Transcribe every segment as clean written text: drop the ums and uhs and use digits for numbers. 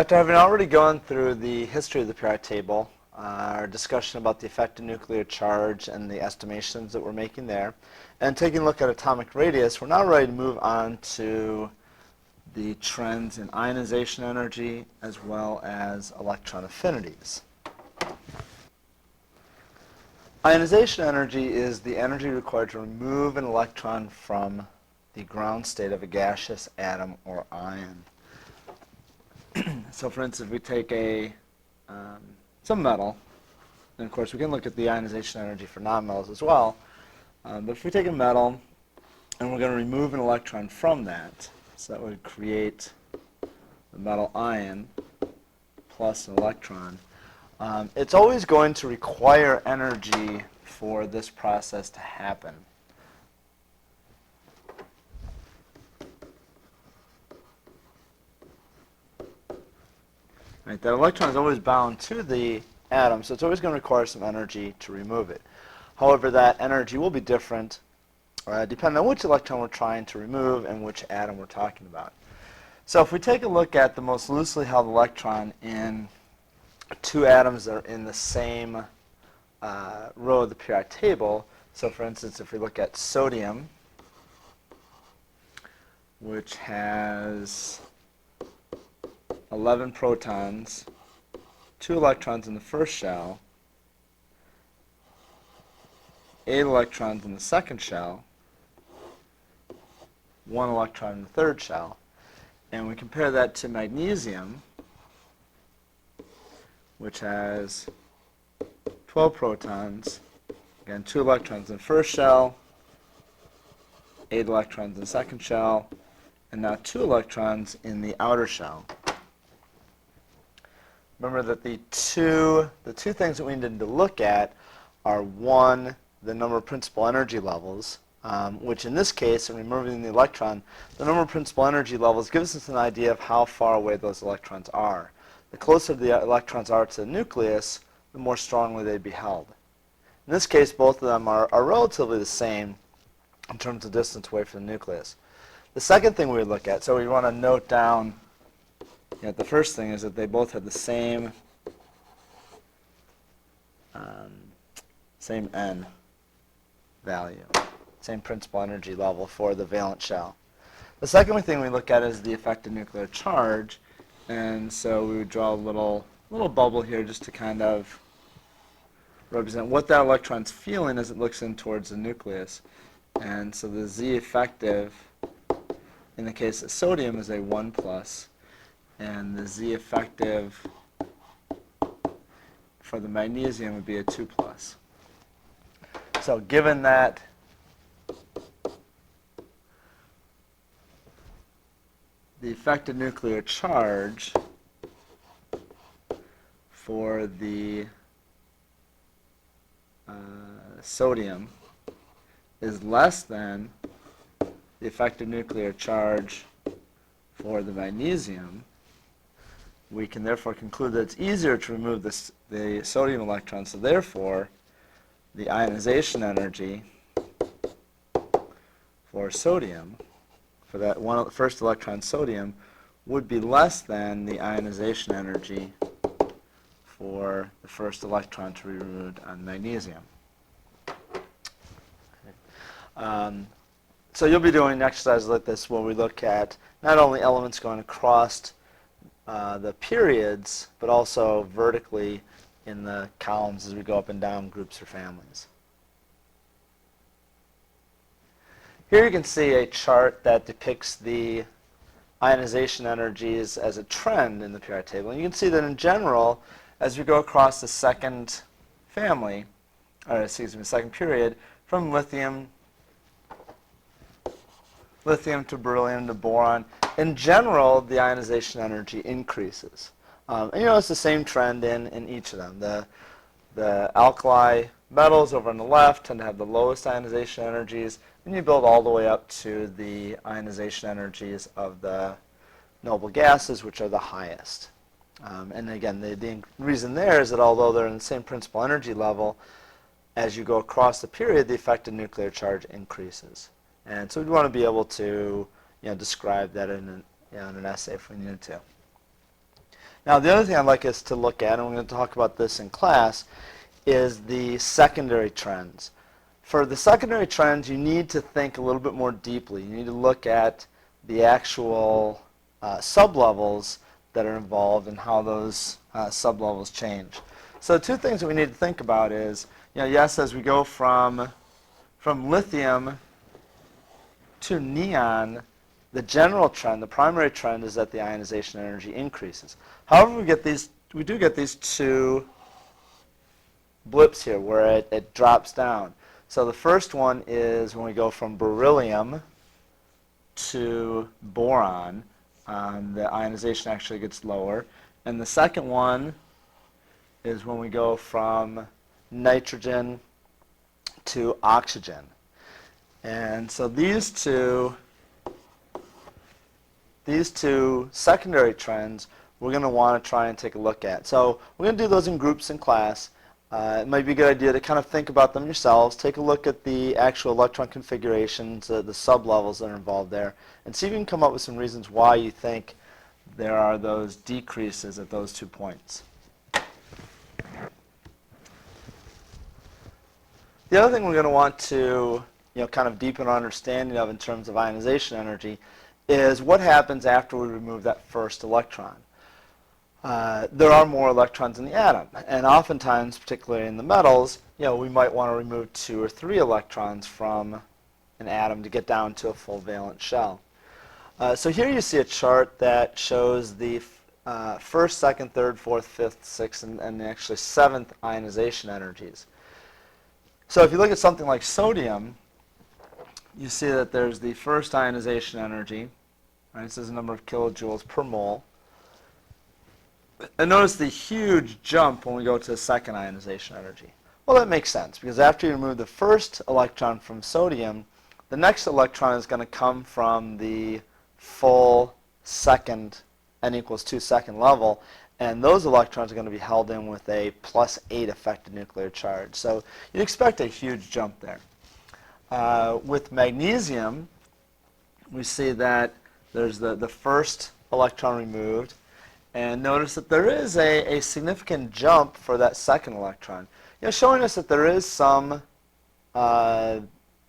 After having already gone through the history of the periodic table, our discussion about the effective nuclear charge and the estimations that we're making there, and taking a look at atomic radius, we're now ready to move on to the trends in ionization energy as well as electron affinities. Ionization energy is the energy required to remove an electron from the ground state of a gaseous atom or ion. So for instance, if we take some metal, and of course we can look at the ionization energy for nonmetals as well, but if we take a metal and we're going to remove an electron from that, so that would create the metal ion plus an electron, it's always going to require energy for this process to happen. Right, that electron is always bound to the atom, so it's always going to require some energy to remove it. However, that energy will be different depending on which electron we're trying to remove and which atom we're talking about. So if we take a look at the most loosely held electron in two atoms that are in the same row of the periodic table, so for instance, if we look at sodium, which has 11 protons, 2 electrons in the first shell, 8 electrons in the second shell, 1 electron in the third shell. And we compare that to magnesium, which has 12 protons, again 2 electrons in the first shell, 8 electrons in the second shell, and now 2 electrons in the outer shell. Remember that the two things that we need to look at are, one, the number of principal energy levels, which in this case, in removing the electron, the number of principal energy levels gives us an idea of how far away those electrons are. The closer the electrons are to the nucleus, the more strongly they'd be held. In this case, both of them are relatively the same in terms of distance away from the nucleus. The second thing we would look at, so we want to note down, the first thing is that they both have the same N value, same principal energy level for the valence shell. The second thing we look at is the effective nuclear charge, and so we would draw a little bubble here just to kind of represent what that electron's feeling as it looks in towards the nucleus. And so the Z effective in the case of sodium is a 1+, and the Z effective for the magnesium would be a 2+. So given that the effective nuclear charge for the sodium is less than the effective nuclear charge for the magnesium, we can therefore conclude that it's easier to remove the sodium electron, so therefore the ionization energy for sodium, for that first electron sodium, would be less than the ionization energy for the first electron to be removed on magnesium. So you'll be doing exercises like this where we look at not only elements going across the periods, but also vertically in the columns as we go up and down groups or families. Here you can see a chart that depicts the ionization energies as a trend in the periodic table. And you can see that in general, as we go across the second family, or excuse me, second period, from lithium to beryllium to boron, in general, the ionization energy increases. And it's the same trend in each of them. The alkali metals over on the left tend to have the lowest ionization energies, and you build all the way up to the ionization energies of the noble gases, which are the highest. And again, the reason there is that although they're in the same principal energy level, as you go across the period, the effective nuclear charge increases. And so we want to be able to describe that in an essay if we needed to. Now, the other thing I'd like us to look at, and we're going to talk about this in class, is the secondary trends. For the secondary trends, you need to think a little bit more deeply. You need to look at the actual sublevels that are involved and how those sublevels change. So two things that we need to think about is, yes, as we go from lithium to neon, the general trend, the primary trend, is that the ionization energy increases. However, we do get these two blips here where it drops down. So the first one is when we go from beryllium to boron, the ionization actually gets lower. And the second one is when we go from nitrogen to oxygen. And so these two secondary trends we're going to want to try and take a look at. So we're going to do those in groups in class. It might be a good idea to kind of think about them yourselves, take a look at the actual electron configurations, the sublevels that are involved there, and see if you can come up with some reasons why you think there are those decreases at those 2 points. The other thing we're going to want to kind of deepen our understanding of in terms of ionization energy is what happens after we remove that first electron. There are more electrons in the atom, and oftentimes, particularly in the metals, we might want to remove 2 or 3 electrons from an atom to get down to a full valence shell. So here you see a chart that shows the first, second, third, fourth, fifth, sixth, and actually 7th ionization energies. So if you look at something like sodium, you see that there's the first ionization energy. Right, this is a number of kilojoules per mole. And notice the huge jump when we go to the second ionization energy. Well, that makes sense, because after you remove the first electron from sodium, the next electron is going to come from the full second n equals 2 second level, and those electrons are going to be held in with a +8 effective nuclear charge. So you'd expect a huge jump there. With magnesium, we see that there's the first electron removed, and notice that there is a significant jump for that second electron, showing us that there is some there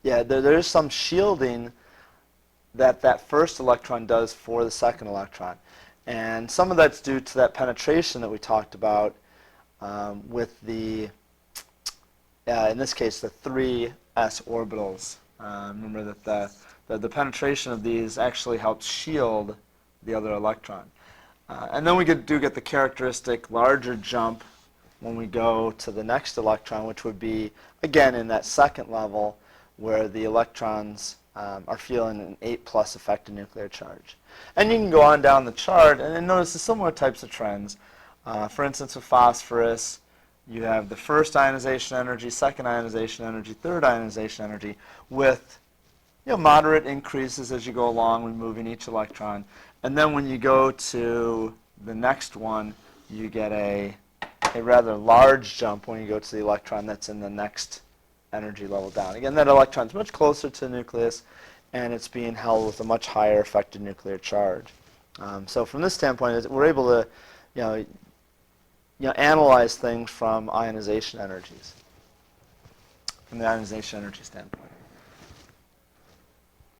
is some shielding that first electron does for the second electron. And some of that's due to that penetration that we talked about with the, in this case, the 3s orbitals. Remember that the penetration of these actually helps shield the other electron. And then we do get the characteristic larger jump when we go to the next electron, which would be, again, in that second level where the electrons are feeling an 8+ effective nuclear charge. And you can go on down the chart and notice the similar types of trends. For instance, with phosphorus, you have the first ionization energy, second ionization energy, third ionization energy, with moderate increases as you go along, removing each electron. And then when you go to the next one, you get a rather large jump when you go to the electron that's in the next energy level down. Again, that electron's much closer to the nucleus, and it's being held with a much higher effective nuclear charge. So from this standpoint, we're able to analyze things from ionization energies, from the ionization energy standpoint.